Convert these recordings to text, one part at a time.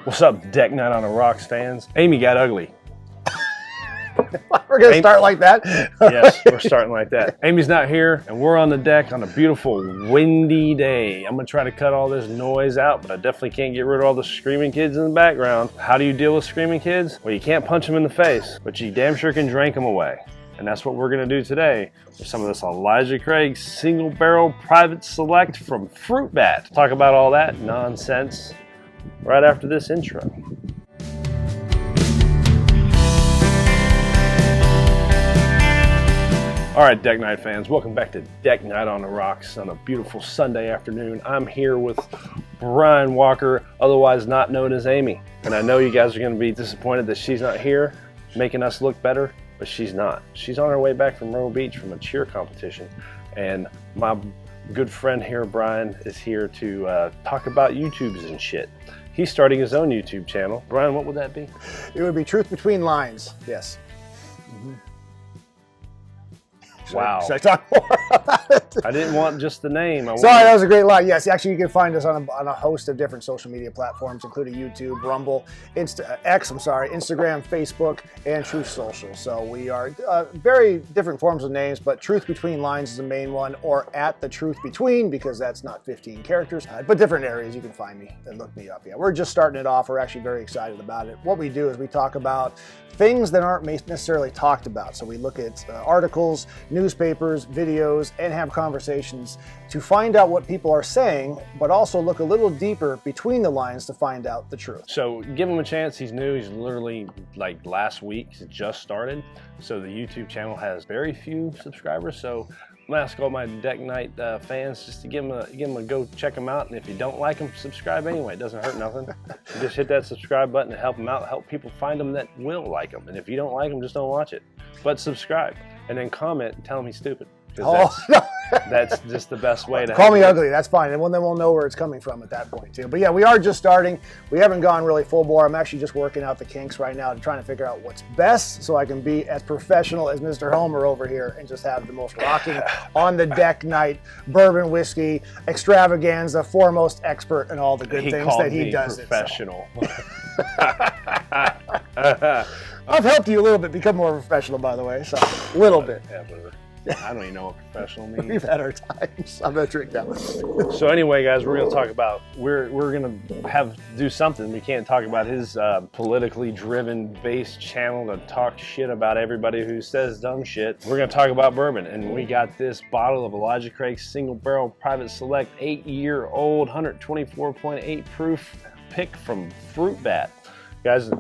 What's up, Deck Night on the Rocks fans? Amy got ugly. We're going to start like that? Yes, we're starting like that. Amy's not here, and we're on the deck on a beautiful windy day. I'm going to try to cut all this noise out, but I definitely can't get rid of all the screaming kids in the background. How do you deal with screaming kids? Well, you can't punch them in the face, but you damn sure can drink them away. And that's what we're going to do today with some of this Elijah Craig Single Barrel Private Select from Frootbat. Talk about all that nonsense right after this intro. All right, Deck Night fans, welcome back to Deck Night on the Rocks on a beautiful Sunday afternoon. I'm here with Brian Walker, otherwise not known as Amy. And I know you guys are going to be disappointed that she's not here, making us look better, but she's not. She's on her way back from Myrtle Beach from a cheer competition. And my good friend here, Brian, is here to talk about YouTubes and shit. He's starting his own YouTube channel. Brian, what would that be? It would be Truth Between Lines, yes. Mm-hmm. Wow. Should I talk more about it? I didn't want just the name. Sorry, that was a great line. Yes, actually, you can find us on a host of different social media platforms, including YouTube, Rumble, Instagram, Facebook, and Truth Social. So we are very different forms of names, but Truth Between Lines is the main one, or at the Truth Between, because that's not 15 characters. But different areas, you can find me and look me up. Yeah, we're just starting it off. We're actually very excited about it. What we do is we talk about things that aren't necessarily talked about. So we look at articles, newspapers, videos, and have conversations to find out what people are saying, but also look a little deeper between the lines to find out the truth. So give him a chance. He's new. He's literally like last week. He's just started. So the YouTube channel has very few subscribers. So I'm gonna ask all my Deck Night fans just to give him a go, check him out. And if you don't like him, subscribe anyway. It doesn't hurt nothing. You just hit that subscribe button to help him out, help people find him that will like him. And if you don't like him, just don't watch it. But subscribe and then comment and tell him he's stupid. That's just the best way to call me ugly. That's fine, and then we'll know where it's coming from at that point too. But yeah, we are just starting. We haven't gone really full bore. I'm actually just working out the kinks right now and trying to figure out what's best, so I can be as professional as Mr. Homer over here and just have the most rocking on the deck night bourbon whiskey extravaganza, foremost expert in all the good things that he does. Professional. I've helped you a little bit become more professional, by the way. So a little bit. Yeah, whatever. I don't even know what professional means. We've had our times. I'm gonna drink that one. So anyway, guys, we're gonna talk about we're gonna do something. We can't talk about his politically driven based channel to talk shit about everybody who says dumb shit. We're gonna talk about bourbon, and we got this bottle of Elijah Craig Single Barrel Private Select 8-year-old 124.8 proof pick from Frootbat. Guys,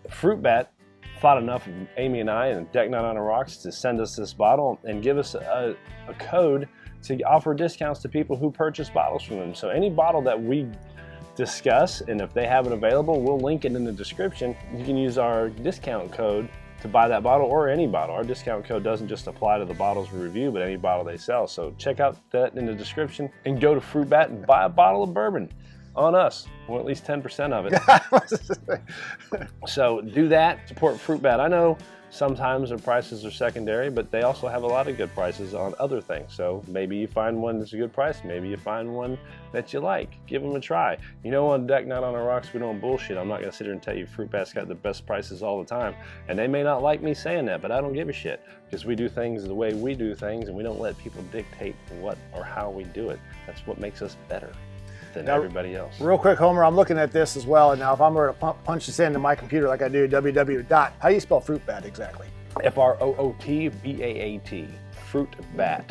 Frootbat thought enough of Amy and I and Deck Night on the Rocks to send us this bottle and give us a code to offer discounts to people who purchase bottles from them. So any bottle that we discuss, and if they have it available, we'll link it in the description. You can use our discount code to buy that bottle or any bottle. Our discount code doesn't just apply to the bottles we review, but any bottle they sell. So check out that in the description and go to Frootbat and buy a bottle of bourbon. On us, well, at least 10% of it. So do that, support Frootbat. I know sometimes their prices are secondary, but they also have a lot of good prices on other things. So maybe you find one that's a good price, maybe you find one that you like. Give them a try. You know, on Deck Night on the Rocks, we don't bullshit. I'm not gonna sit here and tell you Frootbat's got the best prices all the time. And they may not like me saying that, but I don't give a shit, because we do things the way we do things, and we don't let people dictate what or how we do it. That's what makes us better than everybody else. Real quick, Homer, I'm looking at this as well, and now if I'm going to punch this into my computer like I do, how do you spell Frootbat exactly? F-R-O-O-T-B-A-A-T, Frootbat.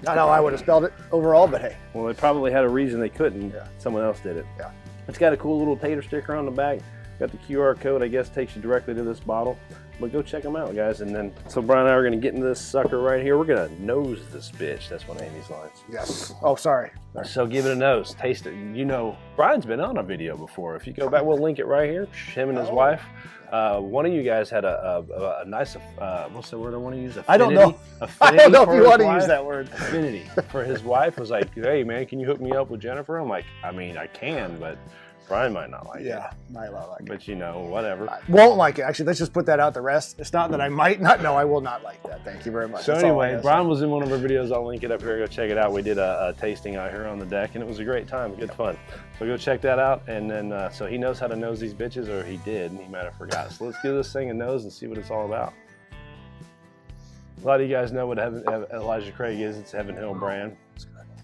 Not how I would have spelled it overall, but hey. Well, they probably had a reason they couldn't. Yeah. Someone else did it. Yeah. It's got a cool little tater sticker on the back. Got the QR code, I guess, takes you directly to this bottle. But go check them out, guys. And then, so Brian and I are going to get into this sucker right here. We're going to nose this bitch. That's one of Amy's lines. Yes. Oh, sorry. So give it a nose. Taste it. You know, Brian's been on a video before. If you go back, we'll link it right here. Him and his wife. One of you guys had a nice, what's the word I want to use? Affinity? I don't know. Affinity I don't know if you want to wife. use that word. Affinity for his wife. Was like, hey man, can you hook me up with Jennifer? I'm like, I mean, I can, but Brian might not like it. Yeah, might not like it. But you know, whatever. I won't like it. Actually, let's just put that out the rest. It's not that I might not. No, I will not like that. Thank you very much. So anyway, Brian was in one of our videos. I'll link it up here. Go check it out. We did a tasting out here on the deck, and it was a great time. Good fun. So go check that out. And then, so he knows how to nose these bitches, or he did, and he might have forgot. So let's give this thing a nose and see what it's all about. A lot of you guys know what Elijah Craig is. It's Heaven Hill brand.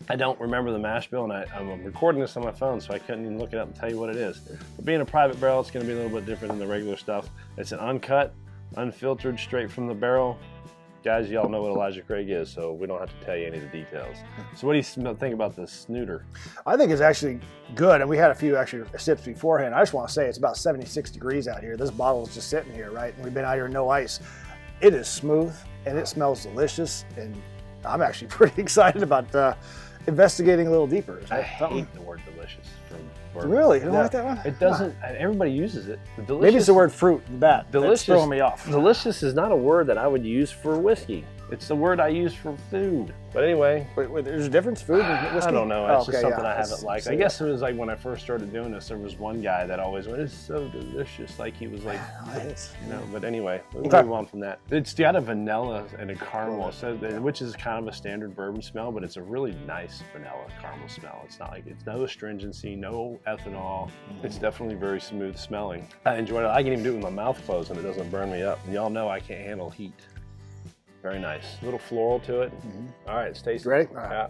I don't remember the mash bill, and I'm recording this on my phone, so I couldn't even look it up and tell you what it is. But being a private barrel, it's going to be a little bit different than the regular stuff. It's an uncut, unfiltered, straight from the barrel. Guys, y'all know what Elijah Craig is, so we don't have to tell you any of the details. So what do you think about the snooter? I think it's actually good, and we had a few actually sips beforehand. I just want to say it's about 76 degrees out here. This bottle is just sitting here, right? And we've been out here no ice. It is smooth, and it smells delicious, and I'm actually pretty excited about investigating a little deeper. I hate the word delicious from bourbon. Really? You don't like that one? It doesn't. Everybody uses it. Maybe it's the word fruit and bat. Delicious. That's throwing me off. Delicious is not a word that I would use for whiskey. It's the word I use for food. But anyway. Wait, there's a difference? Food and whiskey? I don't know. It's just something I haven't liked. I guess it was like when I first started doing this, there was one guy that always went, it's so delicious. Like he was like, you know, but anyway, we'll move on from that. It's got a vanilla and a caramel, so, which is kind of a standard bourbon smell, but it's a really nice vanilla caramel smell. It's not like, it's no astringency, no ethanol. It's definitely very smooth smelling. I enjoyed it. I can even do it with my mouth closed and it doesn't burn me up. Y'all know I can't handle heat. Very nice. A little floral to it. All right, it's tasty. Ready? Yeah.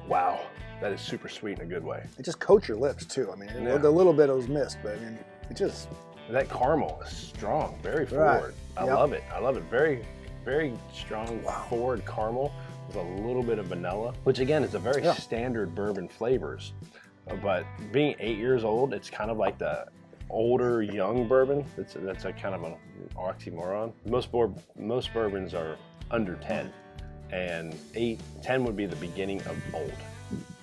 Wow, that is super sweet in a good way. It just coats your lips too. I mean, the little bit was missed, but I mean, it just. That caramel is strong, very forward. I love it. I love it. Very, very strong forward caramel with a little bit of vanilla, which again is a very standard bourbon flavors. But being 8 years old, it's kind of like the older young bourbon. That's a kind of an oxymoron. Most bourbons are under 10, and 10 would be the beginning of old.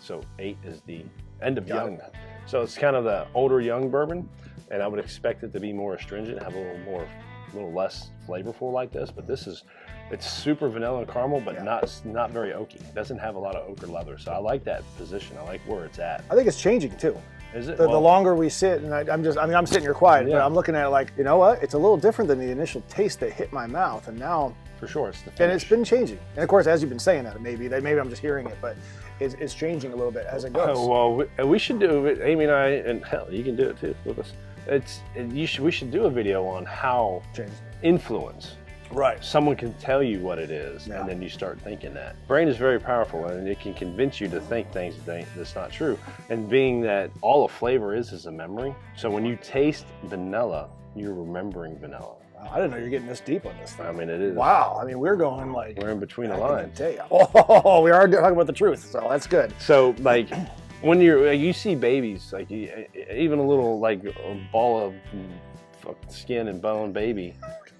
So 8 is the end of young. So it's kind of the older young bourbon, and I would expect it to be more astringent, have a little less flavorful like this. But it's super vanilla and caramel, but not very oaky. It doesn't have a lot of oak or leather. So I like that position. I like where it's at. I think it's changing too. Is it? The longer we sit, and I'm sitting here quiet, but I'm looking at it like, you know what? It's a little different than the initial taste that hit my mouth, and now. For sure, it's the finish. And it's been changing. And of course, as you've been saying that, maybe I'm just hearing it, but it's changing a little bit as it goes. Well, we should do it. Amy and I, and hell, you can do it too with us. We should do a video on how influence. Right. Someone can tell you what it is, and then you start thinking that. Brain is very powerful, and it can convince you to think things that's not true. And being that all a flavor is a memory, so when you taste vanilla, you're remembering vanilla. Wow, I didn't know you're getting this deep on this thing. I mean, it is. Wow. I mean, we're going like. We're in between the lines. Oh, we are talking about the truth, so that's good. So, like, when you see babies, like even a little like a ball of skin and bone baby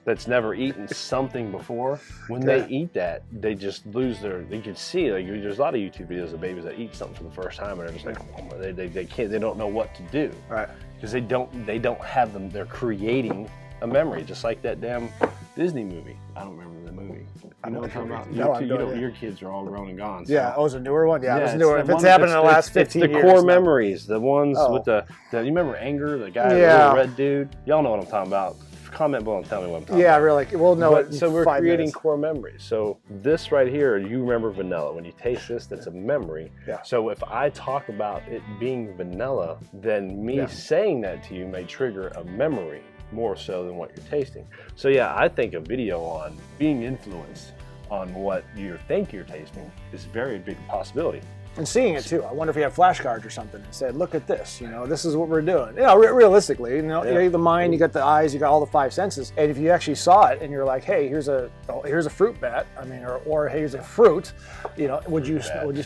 that's never eaten something before, when they eat that, they just lose you can see, like, there's a lot of YouTube videos of babies that eat something for the first time and they're just like, they don't know what to do. Right. Because they don't have them, they're creating a memory, just like that damn Disney movie. I don't remember the movie. I know what you're talking about. Your kids are all grown and gone. So. Yeah, it was a newer one? Yeah, it was newer. If it's happened in the last 15 years. It's the core memories, the ones with the, you remember Anger, the guy, the little red dude? Y'all know what I'm talking about. Comment below and tell me what I'm talking about. Yeah, really. We'll know it. So we're creating core memories. So this right here, you remember vanilla. When you taste this, that's a memory. Yeah. So if I talk about it being vanilla, then me saying that to you may trigger a memory more so than what you're tasting. So yeah, I think a video on being influenced on what you think you're tasting is a very big possibility. And seeing it too. I wonder if you have flashcards or something and said, look at this, this is what we're doing. realistically, you have the mind, you got the eyes, you got all the 5 senses. And if you actually saw it and you're like, hey, here's a fruit bat, or here's a fruit, would you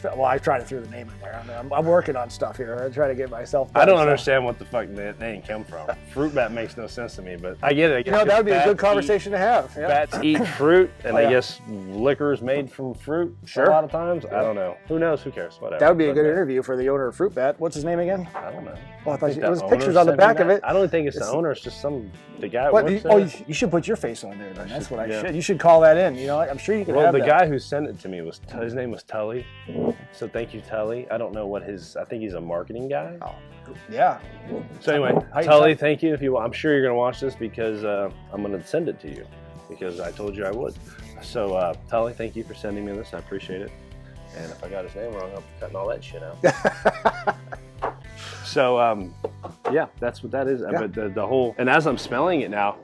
well, I try to throw the name in there. I'm working on stuff here. I try to get myself done, I don't understand what the fuck that name came from. Fruit bat makes no sense to me, but I get it. That would be a good conversation to have. Yeah. Bats eat fruit, and I guess liquor is made from fruit a lot of times. I don't know. Who knows? Who cares? whatever. That would be a good But, interview for the owner of Frootbat. What's his name again? I don't know. Oh, I thought think it was the pictures owner on the sent me back of that. it. I don't think it's the owner. It's just the guy. Who What? works Oh, there. you should put your face on there. Then that's what I yeah. should. You should call that in. You know, I'm sure you can. Well, have the that. guy who sent it to me was his name was Tully. So thank you, Tully. I don't know what his. I think he's a marketing guy. Oh, yeah. So anyway, Tully, thank you. If you, I'm sure you're gonna watch this because I'm gonna send it to you because I told you I would. So Tully, thank you for sending me this. I appreciate it. And if I got his name wrong, I'm cutting all that shit out. So yeah, that's what that is. Yeah. But the whole, and as I'm smelling it now,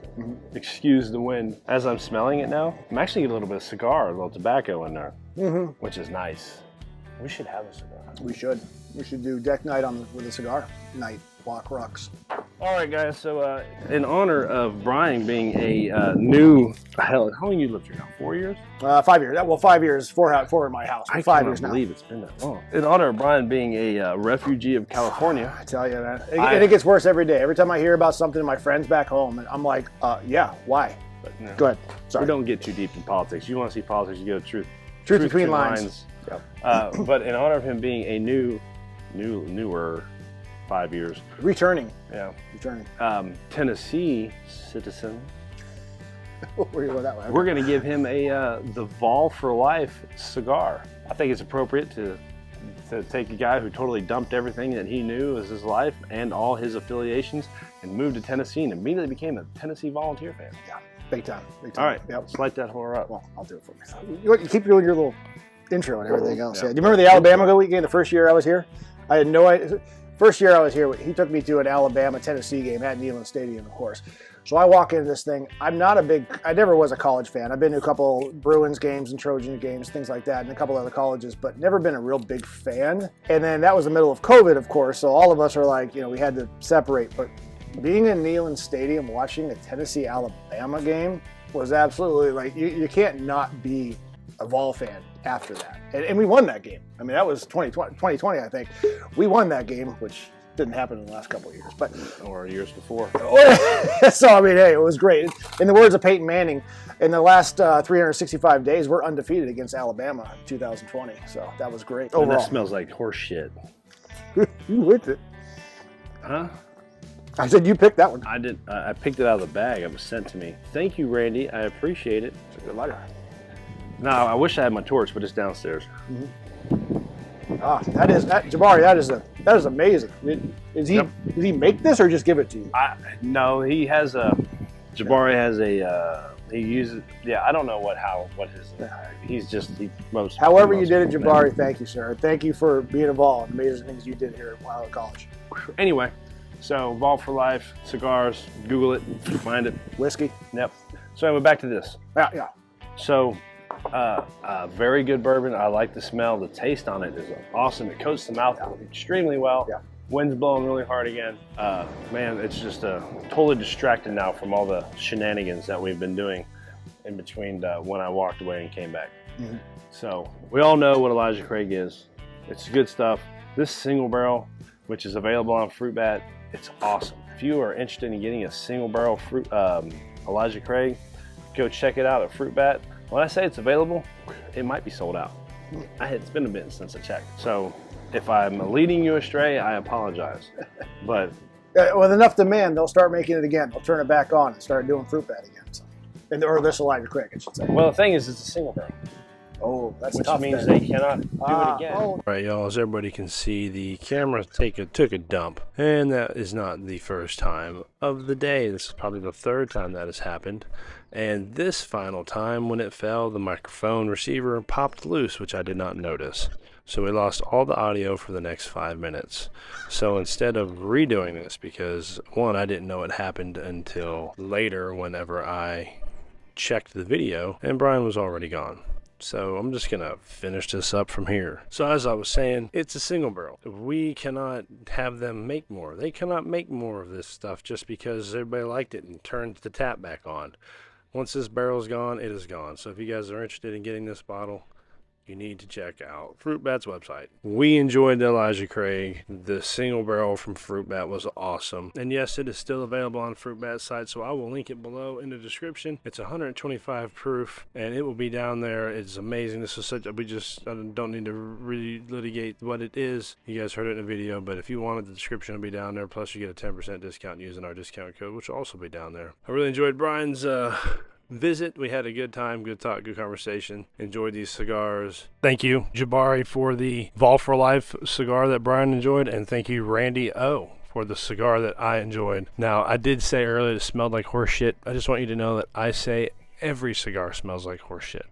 excuse the wind. As I'm smelling it now, I'm actually getting a little bit of cigar, a little tobacco in there, which is nice. We should have a cigar. We should. We should do deck night with a cigar night. Walk rocks. All right, guys. So in honor of Brian being a new, how long you lived here now? 4 years? 5 years. Well, 5 years. Four in my house. I 5 can't years now. believe it's been that long. In honor of Brian being a refugee of California. I tell you, man. And it gets worse every day. Every time I hear about something to my friends back home, and I'm like, yeah, why? But, no, Go ahead. Sorry. We don't get too deep in politics. You want to see politics, you go to truth. Truth between lines. Yep. But in honor of him being a newer 5 years. Returning. Yeah. Returning. Tennessee citizen. Where you go that way? We're going to give him the Vol for Life cigar. I think it's appropriate to take a guy who totally dumped everything that he knew as his life and all his affiliations and moved to Tennessee and immediately became a Tennessee Volunteer fan. Yeah, big time. Big time. All right, yep. Let's light that whore up. Well, I'll do it for you. You keep doing your little intro and everything else. Yeah. Do you remember the Alabama game the first year I was here? I had no idea. First year I was here, he took me to an Alabama-Tennessee game at Neyland Stadium, of course. So I walk into this thing. I never was a college fan. I've been to a couple Bruins games and Trojan games, things like that, and a couple other colleges, but never been a real big fan. And then that was the middle of COVID, of course, so all of us are like, we had to separate. But being in Neyland Stadium, watching a Tennessee-Alabama game was absolutely like, you can't not be a Vol fan after that. And we won that game. I mean, that was 2020, I think. We won that game, which didn't happen in the last couple of years, or years before. So, I mean, hey, it was great. In the words of Peyton Manning, in the last 365 days, we're undefeated against Alabama in 2020. So that was great. And that smells like horse shit. You whipped it. Huh? I said you picked that one. I did. I picked it out of the bag. It was sent to me. Thank you, Randy. I appreciate it. It's a good lighter. No, I wish I had my torch, but it's downstairs. Jabari, that is amazing. Did he make this or just give it to you? No, he has a. Jabari has a. He uses. Yeah, I don't know what his. He most. However you did it, Jabari. Thank you, sir. Thank you for being involved. Amazing things you did here while at college. Anyway, so Vol for Life cigars. Google it, find it. Whiskey. Yep. So anyway, back to this. Yeah. So. Very good bourbon. I like the smell. The taste on it is awesome. It coats the mouth extremely well. Yeah. Wind's blowing really hard again. Man, it's just totally distracted now from all the shenanigans that we've been doing in between when I walked away and came back. So we all know what Elijah Craig is. It's good stuff. This single barrel, which is available on Frootbat, it's awesome. If you are interested in getting a single barrel Elijah Craig, go check it out at Frootbat. When I say it's available, it might be sold out. It's been a bit since I checked. So if I'm leading you astray, I apologize. But with enough demand, they'll start making it again. They'll turn it back on and start doing Frootbat again. So. Or this Elijah Craig, I should say. Well, the thing is, it's a single barrel. Oh, that's which tough. Means they cannot do it again. All right, y'all, as everybody can see, the camera took a dump, and that is not the first time of the day. This is probably the third time that has happened, and this final time when it fell, the microphone receiver popped loose, which I did not notice. So we lost all the audio for the next 5 minutes. So instead of redoing this, because one, I didn't know it happened until later whenever I checked the video, and Brian was already gone. So I'm just gonna finish this up from here. So as I was saying, it's a single barrel. We cannot have them make more. They cannot make more of this stuff just because everybody liked it and turned the tap back on. Once this barrel's gone, it is gone. So if you guys are interested in getting this bottle, you need to check out Frootbat's website. We enjoyed the Elijah Craig. The single barrel from Frootbat was awesome. And yes, it is still available on Frootbat's site, so I will link it below in the description. It's 125 proof, and it will be down there. It's amazing. This is such, I don't need to really litigate what it is. You guys heard it in the video, but if you wanted, the description will be down there. Plus, you get a 10% discount using our discount code, which will also be down there. I really enjoyed Brian's visit. We had a good time, good talk, good conversation. Enjoyed these cigars. Thank you, Jabari, for the Vol for Life cigar that Brian enjoyed, and thank you, Randy O, for the cigar that I enjoyed. Now, I did say earlier it smelled like horse shit. I just want you to know that I say every cigar smells like horse shit.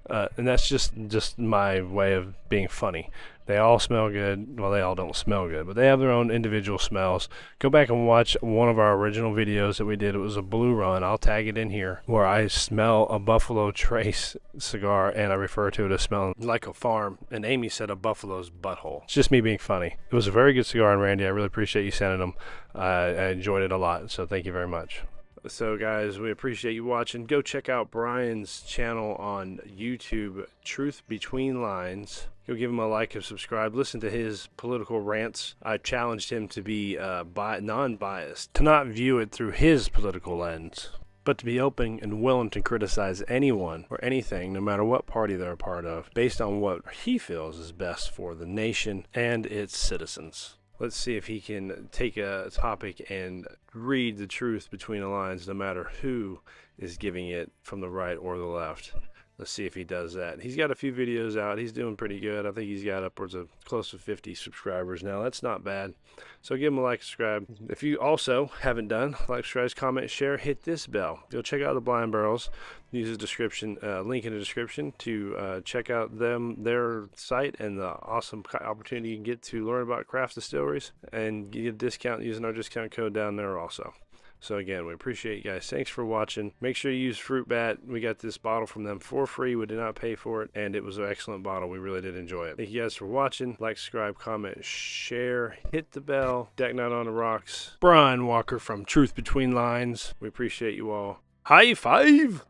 And that's just my way of being funny. They all smell good. Well, they all don't smell good, but they have their own individual smells. Go back and watch one of our original videos that we did. It was a Blue Run. I'll tag it in here, where I smell a Buffalo Trace cigar, and I refer to it as smelling like a farm. And Amy said a buffalo's butthole. It's just me being funny. It was a very good cigar, and Randy, I really appreciate you sending them. I enjoyed it a lot, so thank you very much. So guys, we appreciate you watching. Go check out Brian's channel on YouTube, Truth Between Lines. Go give him a like and subscribe. Listen to his political rants. I challenged him to be non-biased, to not view it through his political lens, but to be open and willing to criticize anyone or anything, no matter what party they're a part of, based on what he feels is best for the nation and its citizens. Let's see if he can take a topic and read the truth between the lines, no matter who is giving it from the right or the left. Let's see if he does that. He's got a few videos out. He's doing pretty good. I think he's got upwards of close to 50 subscribers now. That's not bad. So give him a like, subscribe. If you also haven't done, like, subscribe, comment, share, hit this bell. Go check out the Blind Barrels. Use the description, link in the description to check out their site and the awesome opportunity you can get to learn about craft distilleries, and get a discount using our discount code down there also. So again, we appreciate you guys. Thanks for watching. Make sure you use Frootbat. We got this bottle from them for free. We did not pay for it, and it was an excellent bottle. We really did enjoy it. Thank you guys for watching. Like, subscribe, comment, share, hit the bell. Deck Night on the Rocks. Brian Walker from Truth Between Lines. We appreciate you all. High five!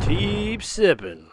Keep sipping.